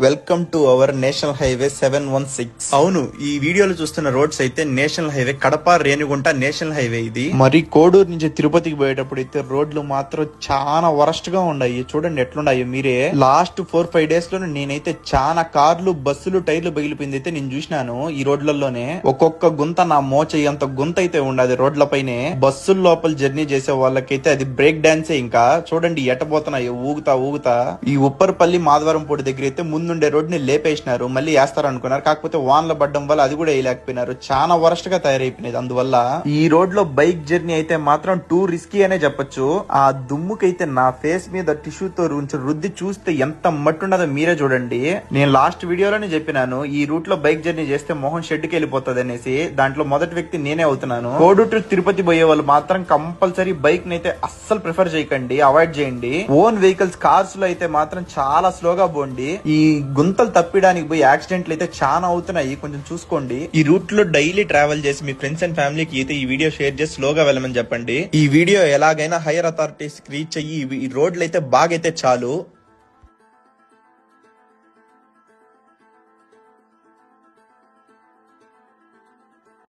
Welcome to our national highway 716. అవును, ఈ వీడియోలో చూస్తున్న రోడ్స్ అయితే national highway Kadapa Renigunta national highway ఇది. మరి కోడూరు నుంచి తిరుపతికి పోయేటప్పుడు అయితే రోడ్లు మాత్రం చాలా వరస్ట్ గా ఉన్నాయి. చూడండి ఎట్లున్నాయో మీరే. లాస్ట్ 4-5 డేస్ లో నేనైతే చాలా కార్లు, బస్సులు టైర్లు పగిలిపోయింది అయితే నేను చూసినాను ఈ రోడ్లలోనే. ఒక్కొక్క గుంత నా మోచేయంత గుంత అయితే ఉండదు రోడ్ల పైనే. బస్సుల లోపల జర్నీ చేసే వాళ్ళకైతే అది బ్రేక్ డాన్సే. ఇంకా చూడండి ఎట్టబోతున్నాయో ఊగుతా ఊగుతా. ఈ ఉప్పర్పల్లి మాధవరంపూడి దగ్గర అయితే ముందుండే రోడ్ ని లేపేసినారు, మళ్ళీ వేస్తారు అనుకున్నారు. కాకపోతే వాన్లు పడ్డం వల్ల అది కూడా వేయలేకపోయినారు. చాలా వరస్ట్ గా తయారైపోయినది. అందువల్ల ఈ రోడ్ లో బైక్ జర్నీ అయితే మాత్రం టూ రిస్కీ అనే చెప్పొచ్చు. ఆ దుమ్ముకైతే నా ఫేస్ మీద టిష్యూతో రుద్ది చూస్తే ఎంత మట్టుండదో మీరే చూడండి. నేను లాస్ట్ వీడియోలోనే చెప్పినాను, ఈ రూట్ లో బైక్ జర్నీ చేస్తే మొహం షెడ్ కి వెళ్ళిపోతుంది అనేసి. దాంట్లో మొదటి వ్యక్తి నేనే అవుతున్నాను. కోడూరు టు తిరుపతి పోయే వాళ్ళు మాత్రం కంపల్సరీ బైక్ ని అయితే అస్సలు ప్రిఫర్ చేయకండి, అవాయిడ్ చేయండి. ఓన్ వెహికల్స్, కార్స్ లో అయితే మాత్రం చాలా స్లోగా పోండి. ఈ గుంతలు తప్పిడానికి పోయి యాక్సిడెంట్లు అయితే చాలా అవుతున్నాయి, కొంచెం చూసుకోండి. ఈ రూట్ లో డైలీ ట్రావెల్ చేసి మీ ఫ్రెండ్స్ అండ్ ఫ్యామిలీకి అయితే ఈ వీడియో షేర్ చేసి స్లోగా వెళ్ళమని చెప్పండి. ఈ వీడియో ఎలాగైనా హైయర్ అథారిటీస్ రీచ్ అయ్యి ఈ రోడ్లు అయితే బాగైతే చాలు.